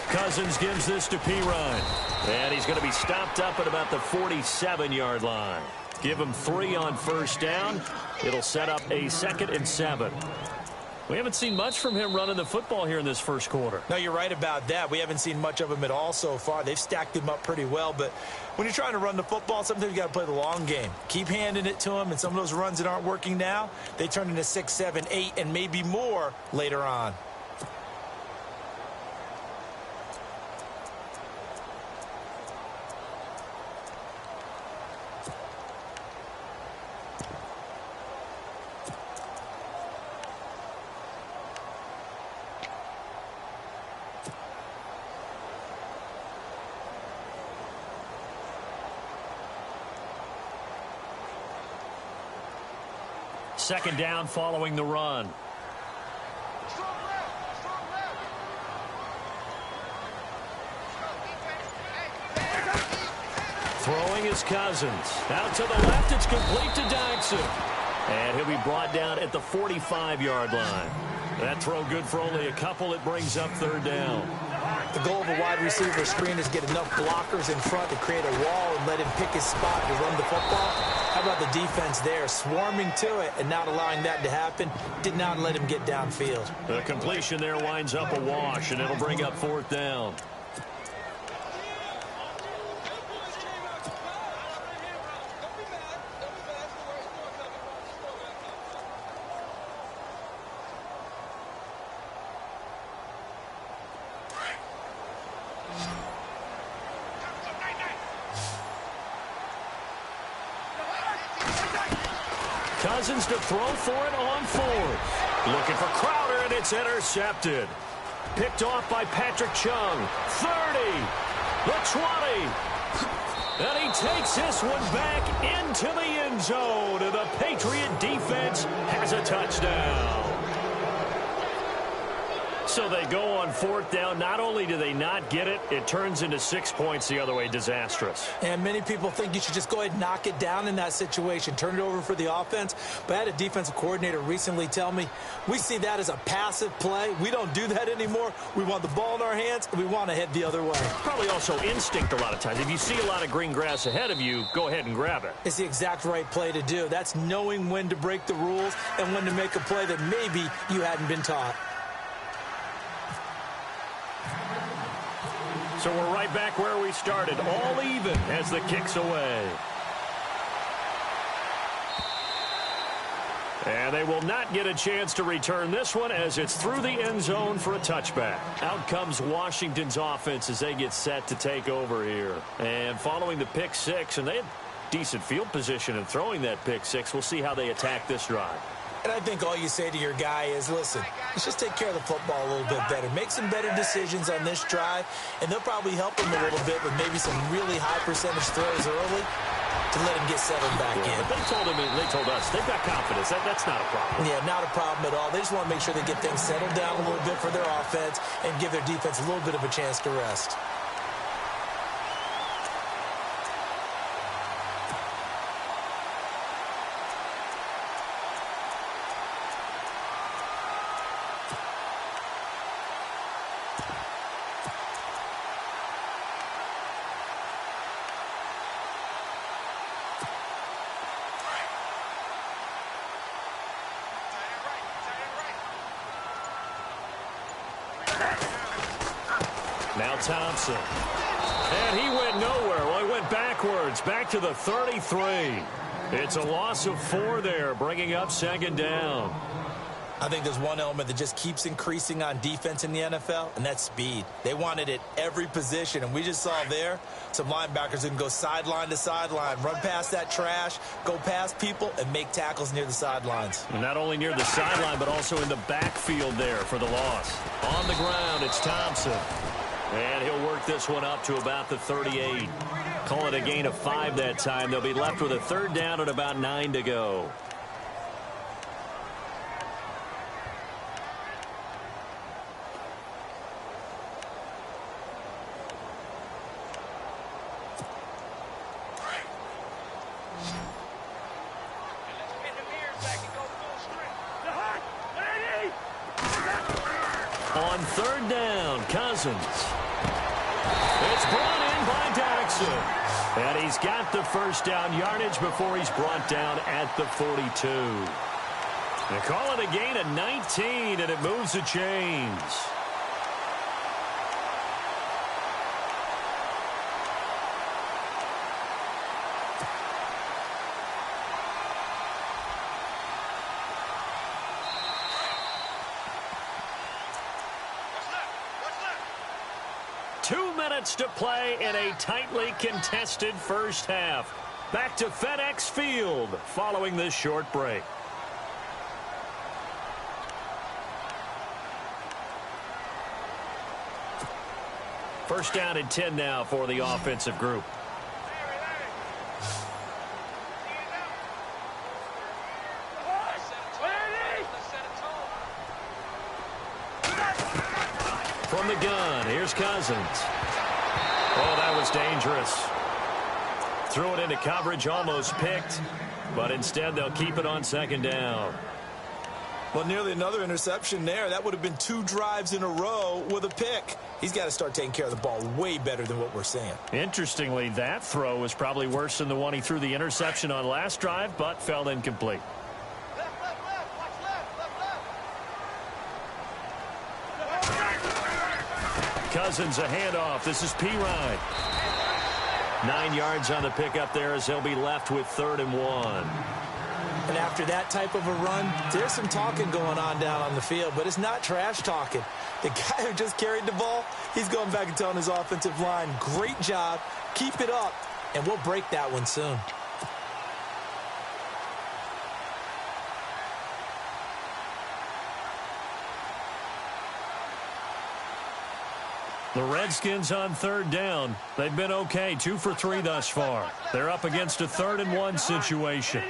Cousins gives this to Pirine. And he's going to be stopped up at about the 47-yard line. Give him 3 on first down. It'll set up a 2nd and 7. We haven't seen much from him running the football here in this first quarter. No, you're right about that. We haven't seen much of him at all so far. They've stacked him up pretty well, but when you're trying to run the football, sometimes you got to play the long game. Keep handing it to him, and some of those runs that aren't working now, they turn into 6, 7, 8, and maybe more later on. Second down following the run. Throwing is Cousins. Out to the left, it's complete to Dykson. And he'll be brought down at the 45-yard line. That throw good for only a couple. It brings up 3rd down. The goal of a wide receiver screen is get enough blockers in front to create a wall and let him pick his spot to run the football. How about the defense there, swarming to it and not allowing that to happen? Did not let him get downfield. The completion there winds up a wash, and it'll bring up 4th down. Cousins to throw for it on 4th. Looking for Crowder, and it's intercepted. Picked off by Patrick Chung. 30. The 20. And he takes this one back into the end zone. And the Patriot defense has a touchdown. So they go on 4th down. Not only do they not get it, it turns into 6 points the other way. Disastrous. And many people think you should just go ahead and knock it down in that situation. Turn it over for the offense. But I had a defensive coordinator recently tell me, we see that as a passive play. We don't do that anymore. We want the ball in our hands, and we want to head the other way. Probably also instinct a lot of times. If you see a lot of green grass ahead of you, go ahead and grab it. It's the exact right play to do. That's knowing when to break the rules and when to make a play that maybe you hadn't been taught. So we're right back where we started, all even as the kick's away. And they will not get a chance to return this one as it's through the end zone for a touchback. Out comes Washington's offense as they get set to take over here. And following the pick 6, and they had decent field position in throwing that pick 6, we'll see how they attack this drive. And I think all you say to your guy is, listen, let's just take care of the football a little bit better. Make some better decisions on this drive, and they'll probably help him a little bit with maybe some really high percentage throws early to let him get settled back in. But they told us they've got confidence. That's not a problem. Yeah, not a problem at all. They just want to make sure they get things settled down a little bit for their offense and give their defense a little bit of a chance to rest. Now Thompson. And he went nowhere. Well, he went backwards. Back to the 33. It's a loss of 4 there, bringing up 2nd down. I think there's one element that just keeps increasing on defense in the NFL, and that's speed. They want it at every position, and we just saw there some linebackers who can go sideline to sideline, run past that trash, go past people, and make tackles near the sidelines. And not only near the sideline, but also in the backfield there for the loss. On the ground, it's Thompson. And he'll work this one up to about the 38. Call it a gain of 5 that time. They'll be left with a 3rd down and about 9 to go. On third down, Cousins. It's brought in by Jackson. And he's got the first down yardage before he's brought down at the 42. They call it a gain of 19, and it moves the chains. To play in a tightly contested first half. Back to FedEx Field following this short break. First down and 10 now for the offensive group. From the gun, here's Cousins. Oh, that was dangerous. Threw it into coverage, almost picked, but instead they'll keep it on second down. Well, nearly another interception there. That would have been 2 drives in a row with a pick. He's got to start taking care of the ball way better than what we're seeing. Interestingly, that throw was probably worse than the one he threw the interception on last drive, but fell incomplete. Cousins a handoff. This is P-Ride. 9 yards on the pickup there as they'll be left with 3rd and 1. And after that type of a run, there's some talking going on down on the field, but it's not trash talking. The guy who just carried the ball, he's going back and telling his offensive line, great job, keep it up, and we'll break that one soon. The Redskins on 3rd down. They've been okay, 2 for 3 thus far. They're up against a 3rd and 1 situation.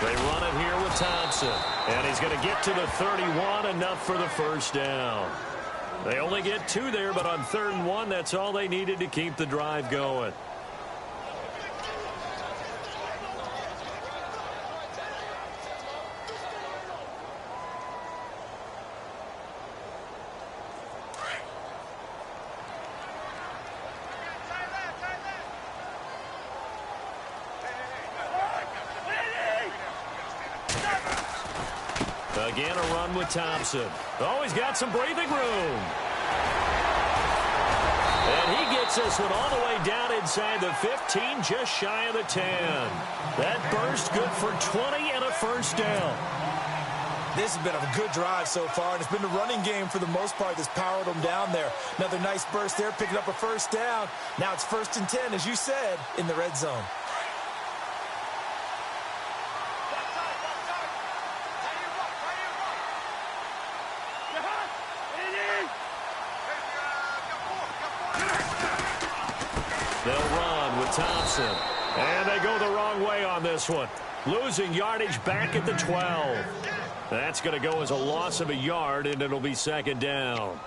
They run it here with Thompson. And he's going to get to the 31, enough for the first down. They only get 2 there, but on 3rd and 1, that's all they needed to keep the drive going. Again, a run with Thompson. Oh, he's got some breathing room. And he gets this one all the way down inside the 15, just shy of the 10. That burst good for 20 and a first down. This has been a good drive so far, and it's been the running game for the most part that's powered them down there. Another nice burst there, picking up a first down. Now it's 1st and 10, as you said, in the red zone. They'll run with Thompson. And they go the wrong way on this one. Losing yardage back at the 12. That's going to go as a loss of a yard, and it'll be 2nd down.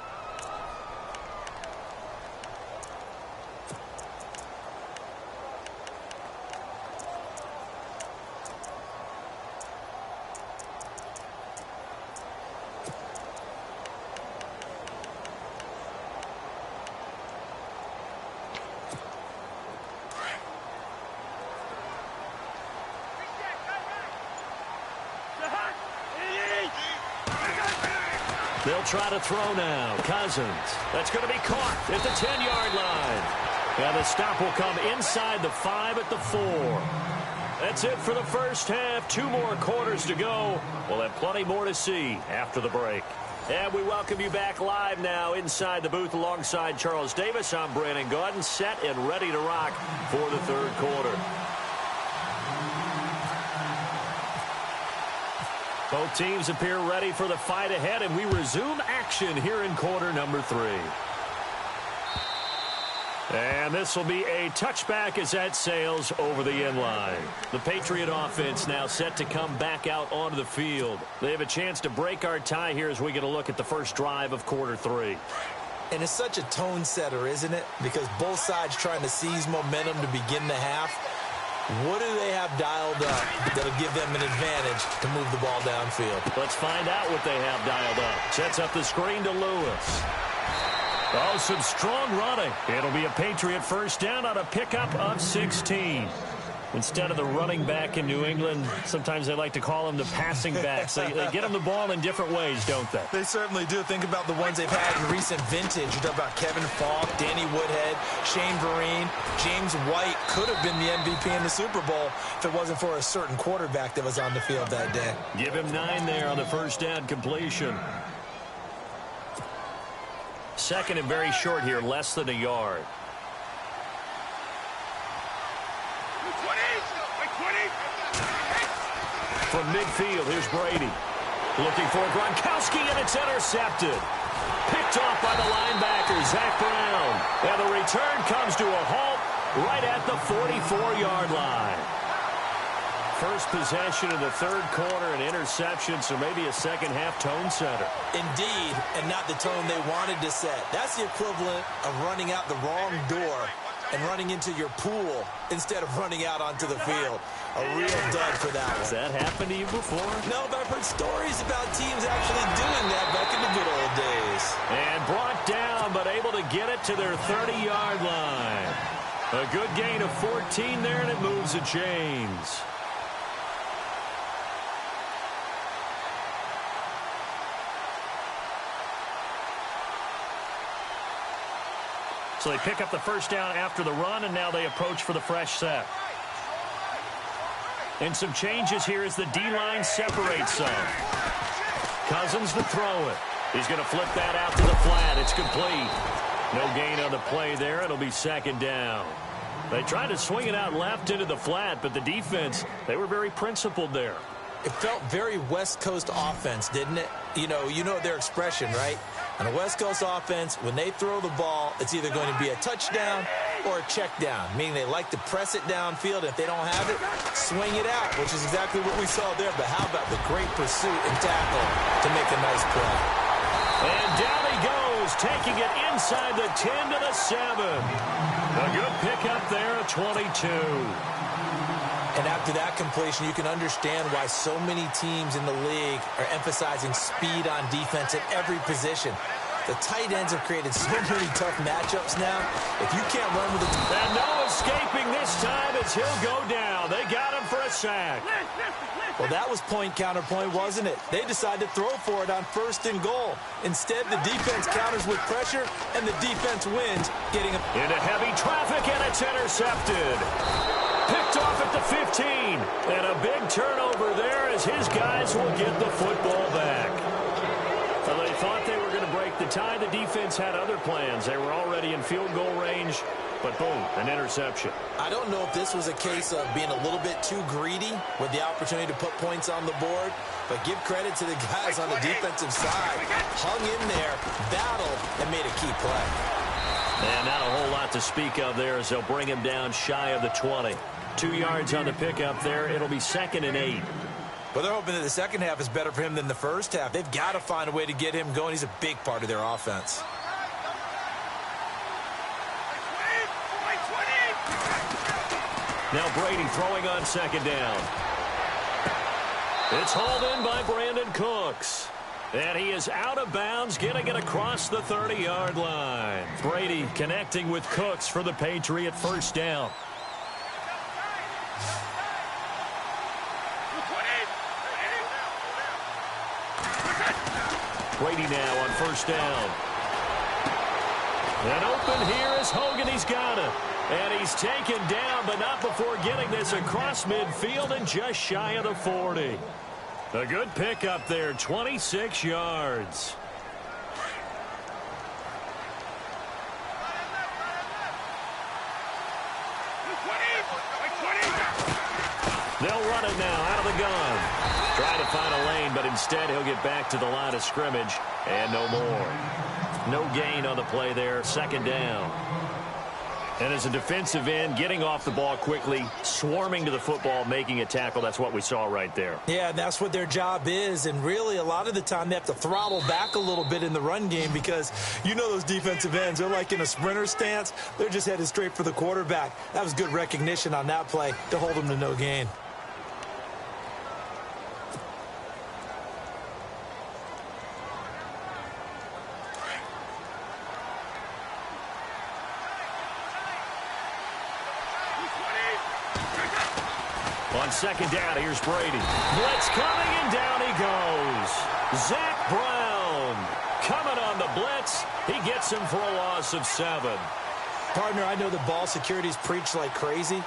They'll try to throw now. Cousins. That's going to be caught at the 10-yard line. And the stop will come inside the 5 at the 4. That's it for the first half. 2 more quarters to go. We'll have plenty more to see after the break. And we welcome you back live now inside the booth alongside Charles Davis. I'm Brandon Gaudin, set and ready to rock for the 3rd quarter. Both teams appear ready for the fight ahead, and we resume action here in quarter number 3. And this will be a touchback as that sails over the end line. The Patriot offense now set to come back out onto the field. They have a chance to break our tie here as we get a look at the first drive of quarter 3. And it's such a tone setter, isn't it? Because both sides trying to seize momentum to begin the half. What do they have dialed up that'll give them an advantage to move the ball downfield? Let's find out what they have dialed up. Sets up the screen to Lewis. Oh, some strong running. It'll be a Patriot first down on a pickup of 16. Instead of the running back in New England, sometimes they like to call them the passing backs. They get them the ball in different ways, don't they? They certainly do. Think about the ones they've had in recent vintage. You talk about Kevin Falk, Danny Woodhead, Shane Vereen, James White could have been the MVP in the Super Bowl if it wasn't for a certain quarterback that was on the field that day. Give him 9 there on the first down completion. Second and very short here, less than a yard. From midfield, here's Brady. Looking for Gronkowski, and it's intercepted. Picked off by the linebacker, Zach Brown. And the return comes to a halt right at the 44-yard line. First possession of the third quarter, an interception, so maybe a second-half tone setter. Indeed, and not the tone they wanted to set. That's the equivalent of running out the wrong door and running into your pool instead of running out onto the field. A real dud for that one. Has that happened to you before? No, but I've heard stories about teams actually doing that back in the good old days. And brought down, but able to get it to their 30-yard line. A good gain of 14 there, and it moves the chains. So they pick up the first down after the run, and now they approach for the fresh set. And some changes here as the D-line separates some. Cousins to throw it. He's going to flip that out to the flat. It's complete. No gain on the play there. It'll be second down. They tried to swing it out left into the flat, but the defense, they were very principled there. It felt very West Coast offense, didn't it? You know their expression, right? On a West Coast offense, when they throw the ball, it's either going to be a touchdown or a check down, meaning they like to press it downfield. If they don't have it, swing it out, which is exactly what we saw there. But how about the great pursuit and tackle to make a nice play? And down he goes, taking it inside the 10 to the 7. A good pickup there at 22. And after that completion, you can understand why so many teams in the league are emphasizing speed on defense at every position. The tight ends have created so many tough matchups now. If you can't run with it. And no escaping this time as he'll go down. They got him for a sack. Well, that was point counterpoint, wasn't it? They decided to throw for it on first and goal. Instead, the defense counters with pressure, and the defense wins, getting a... Into heavy traffic, and it's intercepted. Picked off at the 15. And a big turnover there as his guys will get the football back. So they thought they were going to break the tie. The defense had other plans. They were already in field goal range. But boom, an interception. I don't know if this was a case of being a little bit too greedy with the opportunity to put points on the board. But give credit to the guys on the defensive side. Hung in there, battled, and made a key play. And not a whole lot to speak of there as they'll bring him down shy of the 20. 2 yards on the pickup there. It'll be 2nd and 8. But they're hoping that the second half is better for him than the first half. They've got to find a way to get him going. He's a big part of their offense. Now Brady throwing on second down. It's hauled in by Brandon Cooks. And he is out of bounds, getting it across the 30-yard line. Brady connecting with Cooks for the Patriot first down. Brady now on first down. And open here is Hogan. He's got it. And he's taken down, but not before getting this across midfield and just shy of the 40. A good pickup there, 26 yards. They'll run it now out of the gun. Trying to find a lane, but instead he'll get back to the line of scrimmage. And no more. No gain on the play there, second down. And as a defensive end, getting off the ball quickly, swarming to the football, making a tackle, that's what we saw right there. Yeah, and that's what their job is. And really, a lot of the time, they have to throttle back a little bit in the run game because you know those defensive ends, they're like in a sprinter stance. They're just headed straight for the quarterback. That was good recognition on that play to hold them to no gain. On second down, here's Brady. Blitz coming, and down he goes. Zach Brown coming on the blitz. He gets him for a loss of 7. Partner, I know the ball security's preached like crazy,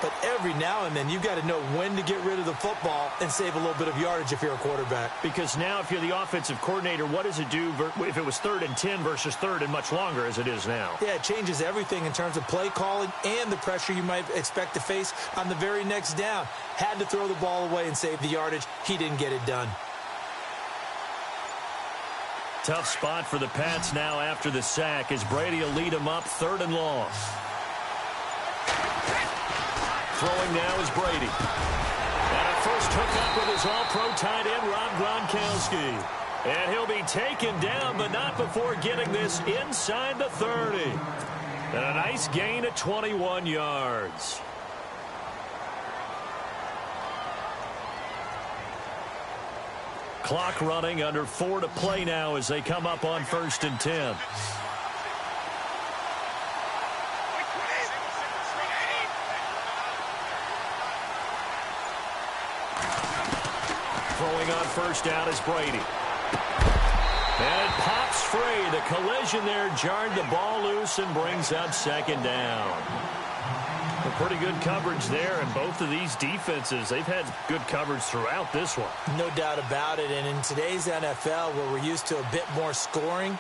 but every now and then you've got to know when to get rid of the football and save a little bit of yardage if you're a quarterback. Because now if you're the offensive coordinator, what does it do if it was 3rd and 10 versus 3rd and much longer as it is now? Yeah, it changes everything in terms of play calling and the pressure you might expect to face on the very next down. Had to throw the ball away and save the yardage. He didn't get it done. Tough spot for the Pats now after the sack as Brady will lead them up 3rd and long. Throwing now is Brady. And a first hookup with his all-pro tight end, Rob Gronkowski. And he'll be taken down, but not before getting this inside the 30. And a nice gain of 21 yards. Clock running, under 4 to play now as they come up on 1st and 10. Throwing on 1st down is Brady. And it pops free. The collision there jarred the ball loose and brings up 2nd down. A pretty good coverage there, and both of these defenses, they've had good coverage throughout this one. No doubt about it, and in today's NFL, where we're used to a bit more scoring,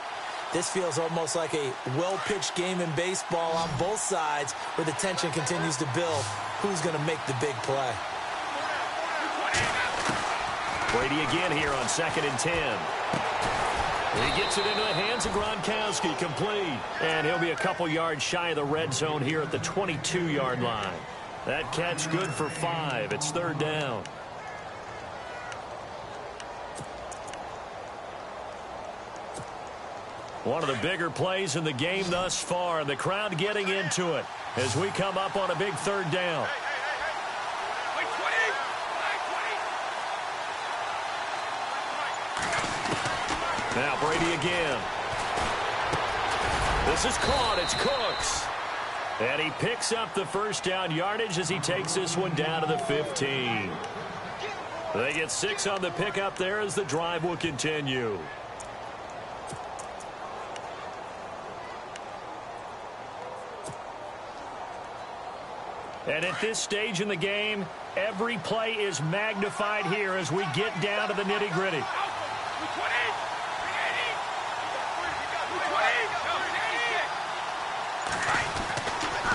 this feels almost like a well-pitched game in baseball on both sides where the tension continues to build. Who's going to make the big play? Brady again here on 2nd and 10. He gets it into the hands of Gronkowski, complete. And he'll be a couple yards shy of the red zone here at the 22-yard line. That catch good for 5. It's 3rd down. One of the bigger plays in the game thus far. The crowd getting into it as we come up on a big 3rd down. Now Brady again. This is caught. It's Cooks. And he picks up the 1st down yardage as he takes this one down to the 15. They get 6 on the pickup there as the drive will continue. And at this stage in the game, every play is magnified here as we get down to the nitty-gritty.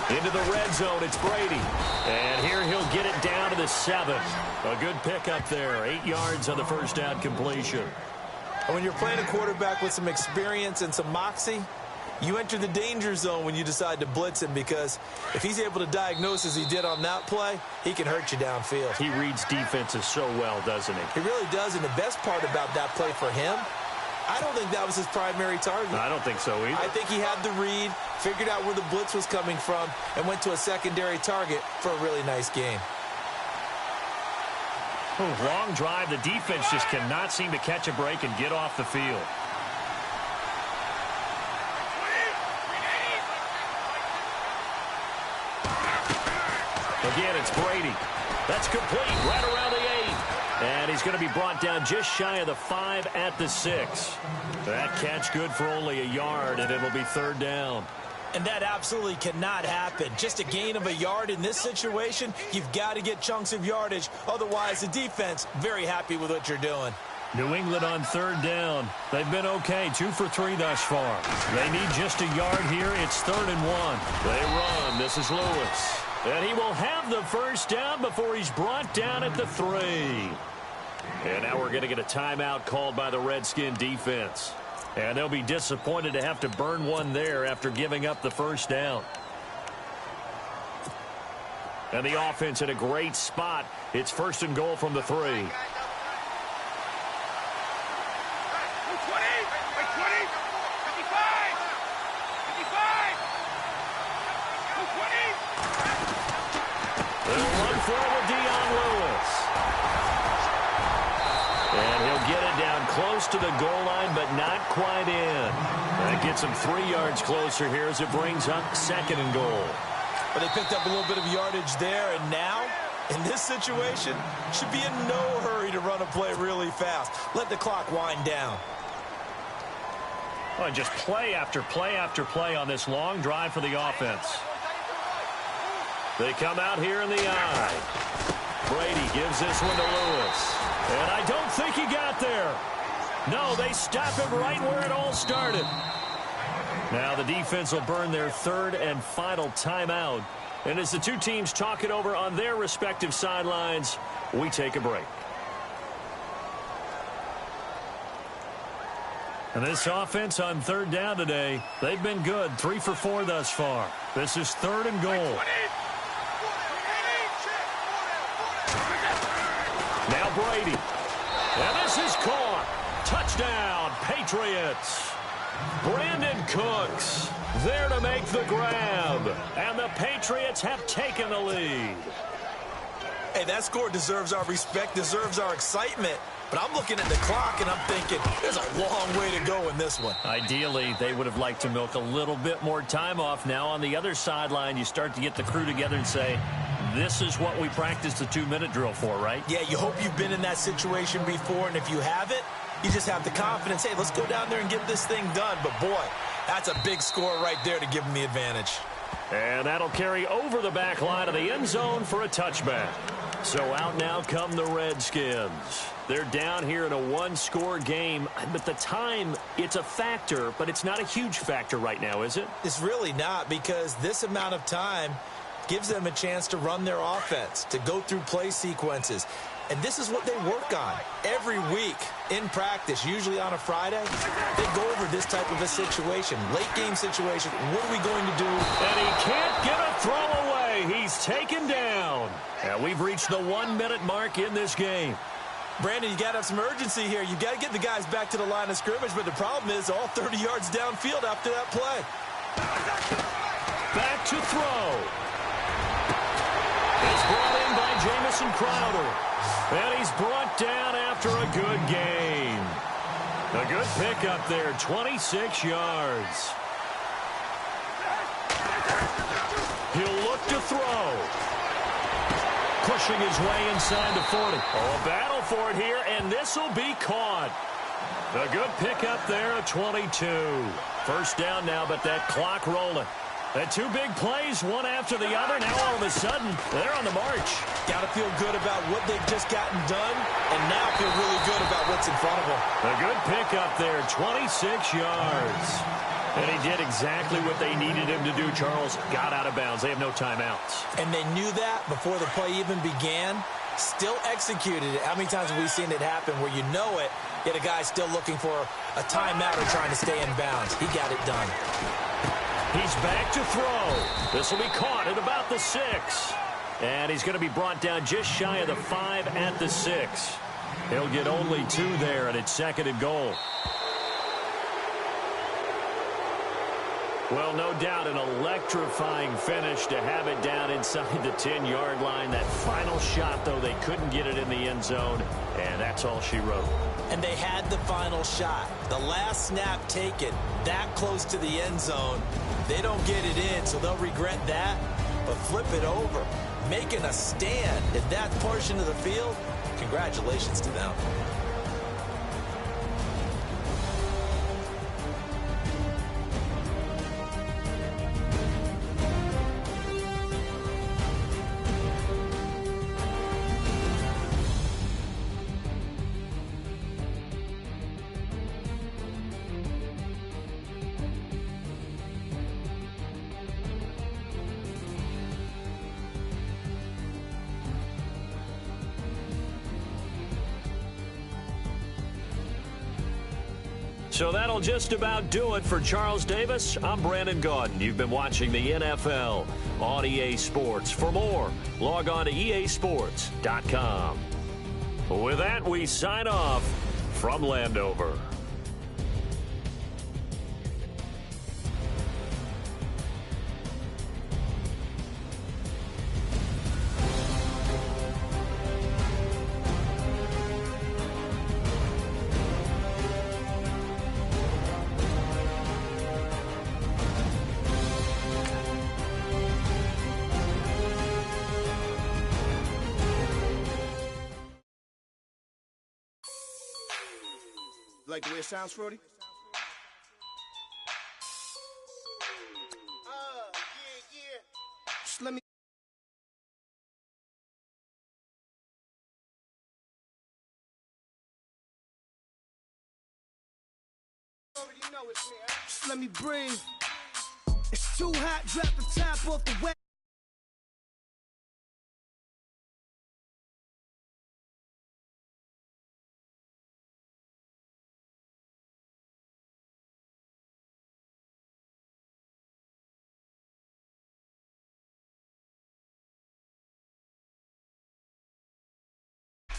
Into the red zone, it's Brady. And here he'll get it down to the 7. A good pickup there, 8 yards on the 1st down completion. And when you're playing a quarterback with some experience and some moxie, you enter the danger zone when you decide to blitz him, because if he's able to diagnose as he did on that play, he can hurt you downfield. He reads defenses so well, doesn't he? He really does, and the best part about that play for him, I don't think that was his primary target. I don't think so either. I think he had the read, figured out where the blitz was coming from, and went to a secondary target for a really nice game. Long drive. The defense just cannot seem to catch a break and get off the field. Again, it's Brady. That's complete right around the 8. And he's going to be brought down just shy of the 5 at the 6. That catch good for only a yard, and it'll be 3rd down. And that absolutely cannot happen. Just a gain of a yard in this situation, you've got to get chunks of yardage. Otherwise, the defense, very happy with what you're doing. New England on 3rd down. They've been okay, 2 for 3 thus far. They need just a yard here. It's 3rd and 1. They run. This is Lewis. And he will have the 1st down before he's brought down at the 3. And now we're going to get a timeout called by the Redskin defense. And they'll be disappointed to have to burn one there after giving up the 1st down. And the offense in a great spot. It's 1st and goal from the 3. Close to the goal line, but not quite in. That gets him 3 yards closer here as it brings up 2nd and goal. Well, they picked up a little bit of yardage there, and now, in this situation, should be in no hurry to run a play really fast. Let the clock wind down. Well, just play after play after play on this long drive for the offense. They come out here in the eye. Brady gives this one to Lewis. And I don't think he got there. No, they stop him right where it all started. Now the defense will burn their 3rd and final timeout. And as the two teams talk it over on their respective sidelines, we take a break. And this offense on 3rd down today, they've been good. 3 for 4 thus far. This is 3rd and goal. Now Brady. And this is caught. Touchdown, Patriots. Brandon Cooks there to make the grab. And the Patriots have taken the lead. Hey, that score deserves our respect, deserves our excitement. But I'm looking at the clock, and I'm thinking there's a long way to go in this one. Ideally, they would have liked to milk a little bit more time off. Now on the other sideline, you start to get the crew together and say, this is what we practiced the 2-minute drill for, right? Yeah, you hope you've been in that situation before, and if you haven't, you just have the confidence, hey, let's go down there and get this thing done. But, boy, that's a big score right there to give them the advantage. And that'll carry over the back line of the end zone for a touchback. So out now come the Redskins. They're down here in a 1-score game. But the time, it's a factor, but it's not a huge factor right now, is it? It's really not, because this amount of time gives them a chance to run their offense, to go through play sequences. And this is what they work on every week in practice, usually on a Friday. They go over this type of a situation, late-game situation. What are we going to do? And he can't get a throw away. He's taken down. And we've reached the 1-minute mark in this game. Brandon, you got to have some urgency here. You got to get the guys back to the line of scrimmage, but the problem is all 30 yards downfield after that play. Back to throw. It's brought in by Jamison Crowder. And he's brought down after a good gain. A good pickup there, 26 yards. He'll look to throw. Pushing his way inside the 40. Oh, a battle for it here, and this will be caught. A good pickup there at 22. 1st down now, but that clock rolling. And 2 big plays, one after the other. Now all of a sudden, they're on the march. Got to feel good about what they've just gotten done, and now feel really good about what's in front of them. A good pickup there, 26 yards. And he did exactly what they needed him to do, Charles. Got out of bounds. They have no timeouts. And they knew that before the play even began. Still executed it. How many times have we seen it happen where you know it, yet a guy's still looking for a timeout or trying to stay in bounds? He got it done. He's back to throw. This will be caught at about the 6. And he's going to be brought down just shy of the 5 at the 6. He'll get only 2 there, and it's 2nd and goal. Well, no doubt an electrifying finish to have it down inside the 10-yard line. That final shot, though, they couldn't get it in the end zone, and that's all she wrote. And they had the final shot. The last snap taken that close to the end zone. They don't get it in, so they'll regret that, but flip it over. Making a stand in that portion of the field, congratulations to them. So that'll just about do it for Charles Davis. I'm Brandon Gaudin. You've been watching the NFL on EA Sports. For more, log on to easports.com. With that, we sign off from Landover. Like the way it sounds, Shorty? Yeah. Just let me. Already know it's me, huh? Just let me breathe. It's too hot, drop the top off the wet.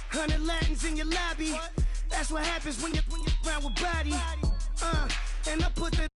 Hundred Latins in your lobby. That's what happens when you're around with body. And I put the